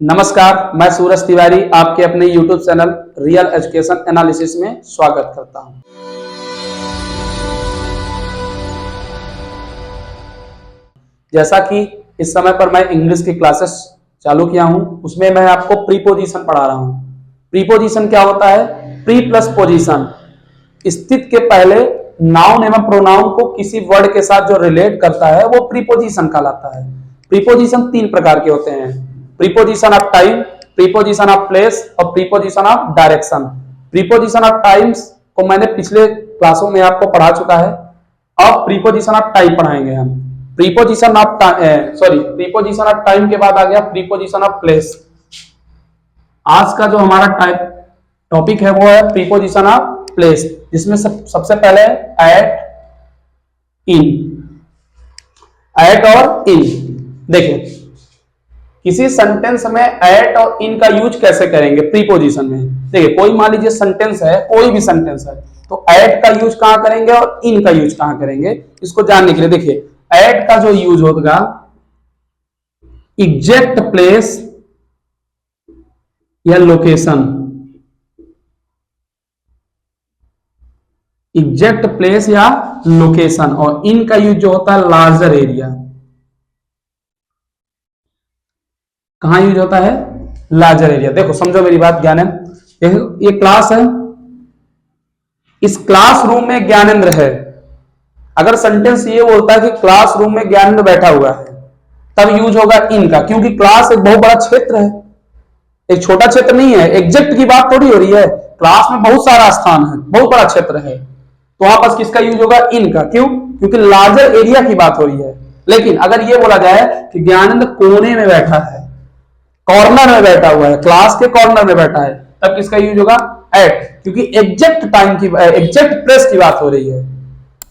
नमस्कार, मैं सूरज तिवारी आपके अपने YouTube channel real education analysis में स्वागत करता हूं। जैसा कि इस समय पर मैं इंग्लिश की क्लासेस चालू किया हूं, उसमें मैं आपको प्रीपोजिशन पढ़ा रहा हूं। प्रीपोजिशन क्या होता है? प्री प्लस पोजीशन, स्थिति के पहले नाउन एवं प्रोनाउन को किसी वर्ड के साथ जो रिलेट करता है वो प्रीपोजिशन कहलाता है। प्रीपोजिशन तीन प्रकार के होते हैं: preposition of time, preposition of place और preposition of direction. Preposition of times को मैंने पिछले क्लासों में आपको पढ़ा चुका है। अब प्रीपोजिशन ऑफ टाइम पढ़ाएंगे हम। प्रीपोजिशन ऑफ टाइम के बाद आ गया प्रीपोजिशन ऑफ प्लेस। आज का जो हमारा टॉपिक है वो है प्रीपोजिशन ऑफ प्लेस, जिसमें सबसे पहले एट, इन। एट और इन देखिए, किसी सेंटेंस में एट और इन का यूज कैसे करेंगे प्रीपोजिशन में। देखिए, कोई मान लीजिए सेंटेंस है, कोई भी सेंटेंस है, तो एट का यूज कहां करेंगे और इन का यूज कहां करेंगे, इसको जानने के लिए देखिए, एट का जो यूज होगा एग्जैक्ट प्लेस या लोकेशन, एग्जैक्ट प्लेस या लोकेशन, और इन का यूज जो होता है लार्जर एरिया। कहां यूज होता है? Larger area. देखो समझो मेरी बात, ज्ञानेंद्र, ये क्लास है, इस क्लासरूम में ज्ञानेंद्र है। अगर सेंटेंस ये बोलता है कि क्लासरूम में ज्ञानेंद्र बैठा हुआ है, तब यूज होगा इन का, क्योंकि क्लास एक बहुत बड़ा क्षेत्र है, एक छोटा क्षेत्र नहीं है। एग्जैक्ट की बात थोड़ी हो रही है, क्लास में बहुत सारा स्थान है, बहुत बड़ा क्षेत्र है, तो वहां पर किसका यूज होगा? इन का। क्यों? क्योंकि लार्जर एरिया की बात हो रही है। लेकिन अगर ये बोला जाए कि ज्ञानेंद्र कोने में बैठा है, कॉर्नर में बैठा हुआ है, क्लास के कॉर्नर में बैठा है, तब किसका यूज होगा? एट, क्योंकि एग्जैक्ट टाइम की, एग्जैक्ट प्लेस की बात हो रही है।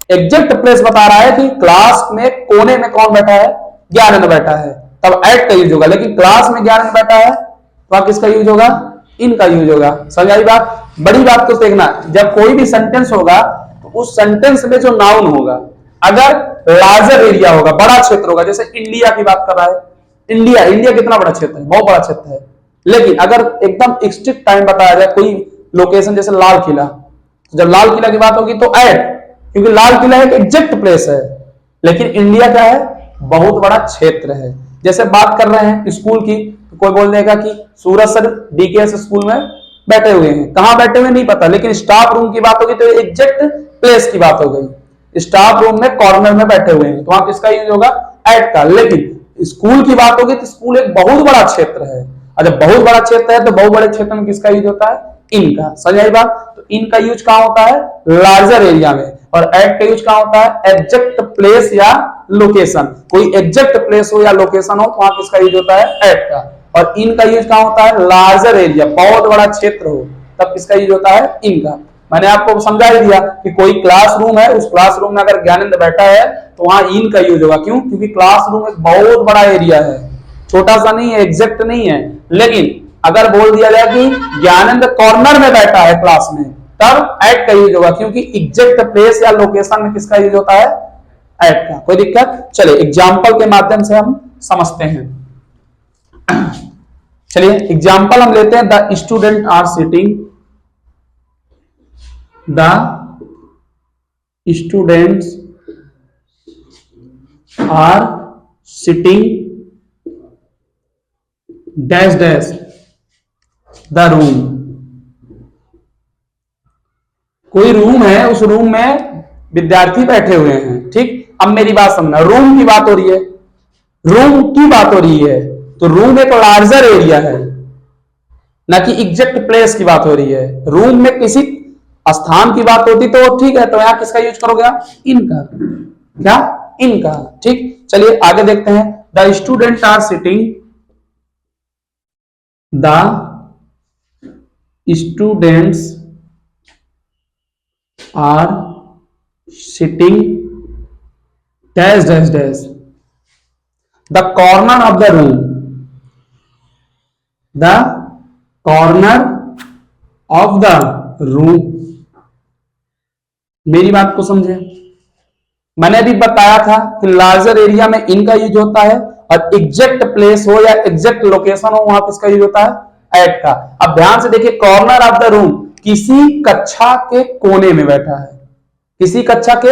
एग्जैक्ट प्लेस बता रहा है कि क्लास में कोने में कौन बैठा है? ज्ञानेंद्र बैठा है, तब एट का यूज होगा। लेकिन क्लास में ज्ञानेंद्र बैठा है, तो किसका यूज होगा? इन का यूज होगा। समझ आई बात? बड़ी बात को देखना, जब कोई भी सेंटेंस होगा तो उस सेंटेंस में जो नाउन होगा, अगर लार्जर एरिया होगा, बड़ा क्षेत्र होगा, जैसे इंडिया की बात कर रहा है, इंडिया कितना बड़ा क्षेत्र है? बहुत बड़ा क्षेत्र है। लेकिन अगर एकदम स्ट्रिक्ट टाइम बताया जाए, कोई लोकेशन जैसे लाल किला, तो जब लाल किला की बात होगी तो एट, क्योंकि लाल किला एक एग्जैक्ट प्लेस है। लेकिन इंडिया क्या है? बहुत बड़ा क्षेत्र है। जैसे बात कर रहे हैं स्कूल की, तो कोई बोल देगा कि सूरज सर डीकेएस स्कूल में बैठे हुए हैं, कहां बैठे हुए नहीं पता, लेकिन स्टाफ रूम की बात होगी तो एग्जैक्ट प्लेस की बात हो गई। स्टाफ रूम में कॉर्नर में बैठे हुए हैं, तो वहां किसका यूज होगा? एट का। लेकिन स्कूल की बात होगी तो स्कूल एक बहुत बड़ा क्षेत्र है, और जब बहुत बड़ा क्षेत्र है तो बहुत बड़े क्षेत्र में किसका यूज होता है? इन का। समझ आई बात? तो इन का यूज कहां होता है? लार्जर एरिया में। और एट का यूज कहां होता है? एग्जैक्ट प्लेस या लोकेशन। कोई एग्जैक्ट प्लेस हो या लोकेशन हो तो वहां किसका यूज होता है? एट का। और इन का यूज कहां होता है? लार्जर एरिया, बहुत बड़ा क्षेत्र हो, तब किसका यूज होता है? इन का। मैंने आपको समझा ही दिया कि कोई क्लासरूम है, उस क्लासरूम में अगर ज्ञानेंद्र बैठा है तो वहां इन का यूज होगा। क्यों? क्योंकि क्लासरूम एक बहुत बड़ा एरिया है, छोटा सा नहीं है, एग्जैक्ट नहीं है। लेकिन अगर बोल दिया जाए कि ज्ञानेंद्र कॉर्नर में बैठा है क्लास में, तब एट का यूज होगा, क्योंकि एग्जैक्ट प्लेस या लोकेशन में किसका यूज होता है? एट का। कोई दिक्कत? चलिए एग्जाम्पल के माध्यम से हम समझते हैं। चलिए एग्जाम्पल हम लेते हैं। The student are sitting, the students are sitting dash dash the room। कोई रूम है, उस रूम में विद्यार्थी बैठे हुए हैं। ठीक, अब मेरी बात समझना, रूम की बात हो रही है, रूम की बात हो रही है, तो रूम एक लार्जर एरिया है, ना कि एग्जैक्ट प्लेस की बात हो रही है। रूम में किसी स्थान की बात होती तो ठीक है, तो यहां किसका यूज करोगे? इनका। क्या? इनका। ठीक, चलिए आगे देखते हैं। The student are sitting, the students are sitting dash dash dash the corner of the room, the corner of the room. मेरी बात को समझे, मैंने अभी बताया था कि लार्जर एरिया में इन का यूज होता है और एग्जैक्ट प्लेस हो या एग्जैक्ट लोकेशन हो, वहां किसका यूज होता है? एट का। अब ध्यान से देखिए, कॉर्नर ऑफ द रूम, किसी कक्षा के कोने में बैठा है, किसी कक्षा के,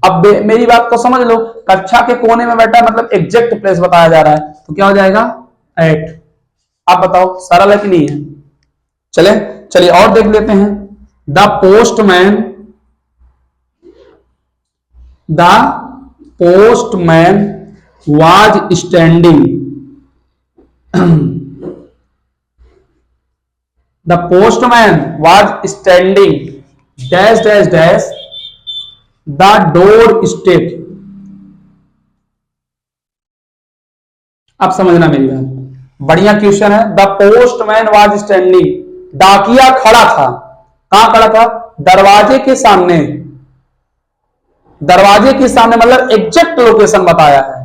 अब मेरी बात को समझ लो, कक्षा के कोने में बैठा है मतलब एग्जैक्ट प्लेस बताया जा रहा है, तो क्या हो जाएगा? एट। आप बताओ सरल है कि नहीं है? चले चलिए और देख लेते हैं। The postman, the postman was standing, the postman was standing dash dash dash the door step. अब समझना मेरी बात, बढ़िया क्वेश्चन है। द पोस्टमैन वाज स्टैंडिंग, डाकिया खड़ा था, कहां खड़ा था? दरवाजे के सामने, दरवाजे के सामने मतलब एग्जैक्ट लोकेशन बताया है।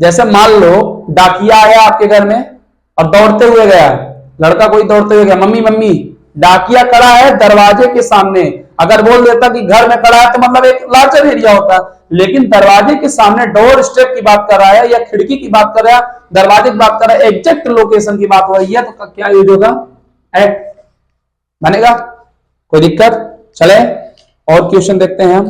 जैसे मान लो डाकिया आया आपके घर में और दौड़ते हुए गया, लड़का कोई दौड़ते हुए गया, मम्मी मम्मी, डाकिया खड़ा है दरवाजे के सामने। अगर बोल देता कि घर में खड़ा है तो मतलब एक लार्जर एरिया होता, लेकिन दरवाजे के सामने डोर स्टेप की बात कर रहा है या खिड़की की बात कर रहा है, दरवाजे की बात कर रहा है, एग्जैक्ट लोकेशन की बात हो रही है, तो क्या यूज होगा? एट बनेगा। कोई दिक्कत? चले और क्वेश्चन देखते हैं हम।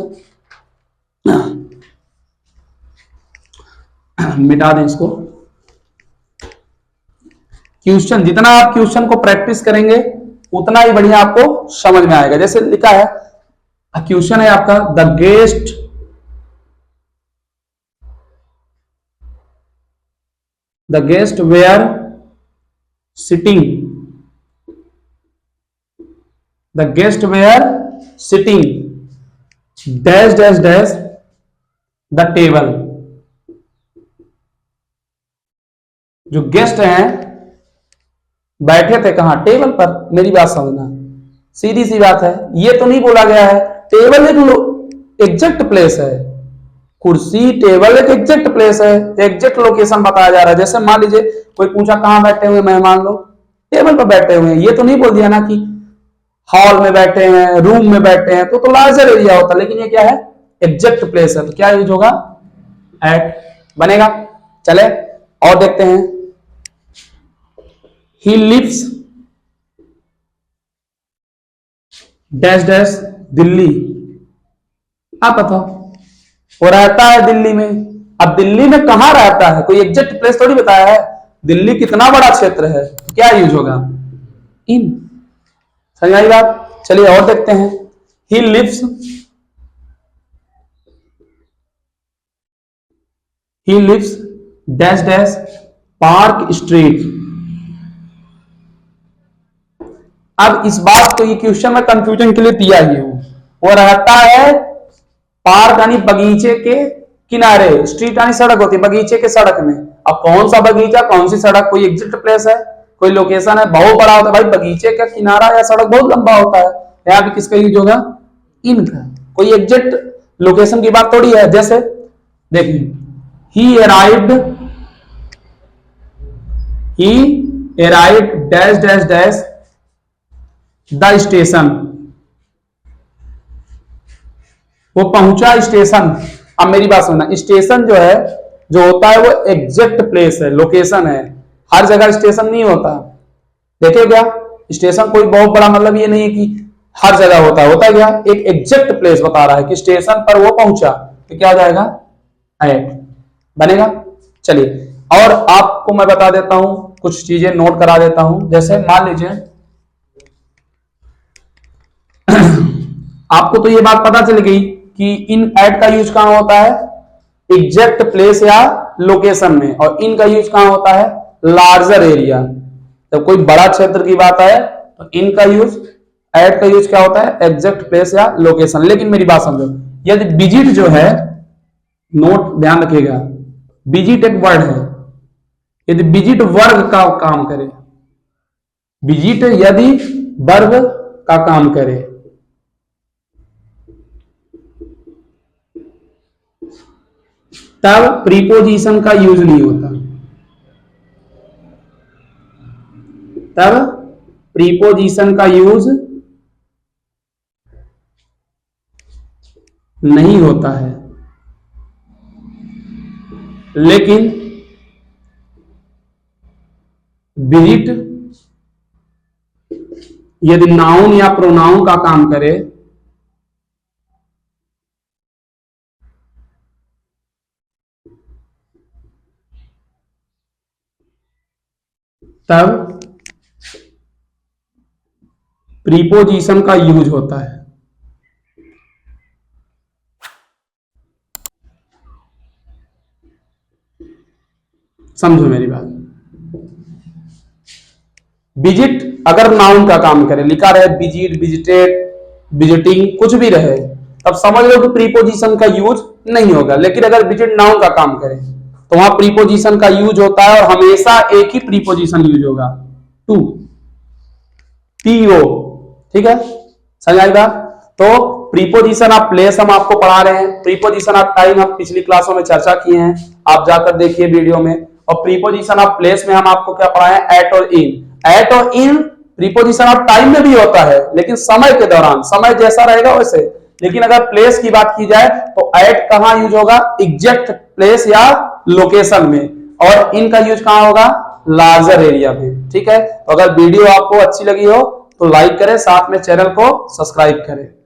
मिटा दें इसको। क्वेश्चन, जितना आप क्वेश्चन को प्रैक्टिस करेंगे उतना ही बढ़िया आपको समझ में आएगा। जैसे लिखा है, क्वेश्चन है आपका, the guest were sitting, the guest were sitting dash dash dash the table. जो गेस्ट हैं बैठे थे कहां? टेबल पर। मेरी बात समझना, सीधी सी बात है, ये तो नहीं बोला गया है टेबल एक एग्जैक्ट प्लेस है, कुर्सी टेबल एक एग्जैक्ट प्लेस है, एग्जैक्ट लोकेशन बताया जा रहा है। जैसे मान लीजिए कोई पूछा कहां बैठे हुए मेहमान लोग, टेबल पर बैठे हुए हैं, ये तो नहीं बोल दिया ना कि हॉल में बैठे हैं, रूम में बैठे हैं, तो लार्जर एरिया होता, लेकिन ये क्या है? एग्जैक्ट प्लेस है, तो क्या यूज होगा? एट बनेगा। चले और देखते हैं। He lives dash dash Delhi. आप बताओ, वो रहता है दिल्ली में। अब दिल्ली में कहां रहता है? कोई एग्जैक्ट प्लेस थोड़ी बताया है। दिल्ली कितना बड़ा क्षेत्र है, क्या यूज होगा? इन। समझ आई बात? चलिए और देखते हैं। He lives, he lives dash dash Park Street. अब इस बात को, ये क्वेश्चन में कंफ्यूजन के लिए दिया ही हूं। वो रहता है पार्क यानी बगीचे के किनारे, स्ट्रीट यानी सड़क होती है, बगीचे के सड़क में। अब कौन सा बगीचा, कौन सी सड़क, कोई एग्जैक्ट प्लेस है, कोई लोकेशन है, बहुत बड़ा होता है भाई, बगीचे का किनारा या सड़क बहुत लंबा होता है, यहाँ पे किसका यूज होगा? इनका। कोई एग्जैक्ट लोकेशन की बात थोड़ी है। जैसे देखिए, ही arrived dash dash dash the station, वो पहुंचा स्टेशन। अब मेरी बात सुनना, स्टेशन जो है, जो होता है वो एग्जैक्ट प्लेस है, लोकेशन है, हर जगह स्टेशन नहीं होता। देखिए क्या, स्टेशन कोई बहुत बड़ा मतलब ये नहीं है कि हर जगह होता है, होता क्या, एक एग्जैक्ट प्लेस बता रहा है कि स्टेशन पर वो पहुंचा, तो क्या हो जाएगा? एट बनेगा। चलिए और आपको मैं बता देता हूं, कुछ चीजें नोट करा देता हूं। जैसे मान लीजिए आपको तो ये बात पता चल गई कि इन एट का यूज कहां होता है? एग्जैक्ट प्लेस या लोकेशन में, और इन का यूज कहां होता है? Larger area. जब कोई बड़ा क्षेत्र की बात है तो इन का यूज, एट का यूज क्या होता है? एग्जैक्ट प्लेस या लोकेशन। लेकिन मेरी बात समझो, यदि विजिट जो है, नोट ध्यान रखिएगा, विजिट एक वर्ड है, यदि विजिट वर्ग का काम करे, विजिट यदि वर्ग का काम करे, तब प्रीपोजिशन का यूज नहीं होता, तब प्रीपोजिशन का यूज नहीं होता है। लेकिन विजिट यदि नाउन या प्रोनाउन का काम करे तब प्रीपोजिशन का यूज होता है। समझो मेरी बात। विजिट अगर नाउन का काम करे, लिखा रहे विजिट, विजिटेड, विजिटिंग, कुछ भी रहे, तब समझ लो कि प्रीपोजिशन का यूज नहीं होगा। लेकिन अगर विजिट नाउन का काम करे तो वहां प्रीपोजिशन का यूज होता है, और हमेशा एक ही प्रीपोजिशन यूज होगा, टू, टीओ। ठीक है, समझ आएगा। तो प्रीपोजिशन ऑफ प्लेस हम आपको पढ़ा रहे हैं, प्रीपोजिशन ऑफ टाइम हम पिछली क्लासों में चर्चा किए हैं, आप जाकर देखिए वीडियो में। और प्रीपोजिशन ऑफ प्लेस में हम आपको क्या पढ़ाए हैं, एट और इन। एट और इन प्रीपोजिशन ऑफ टाइम में भी होता है, लेकिन समय के दौरान, समय जैसा रहेगा वैसे। लेकिन अगर प्लेस की बात की जाए तो एट कहां यूज होगा, एग्जैक्ट प्लेस या लोकेशन में, और इनका यूज कहां होगा, लार्जर एरिया में। ठीक है, तो अगर वीडियो आपको अच्छी लगी हो तो लाइक करें, साथ में चैनल को सब्सक्राइब करें।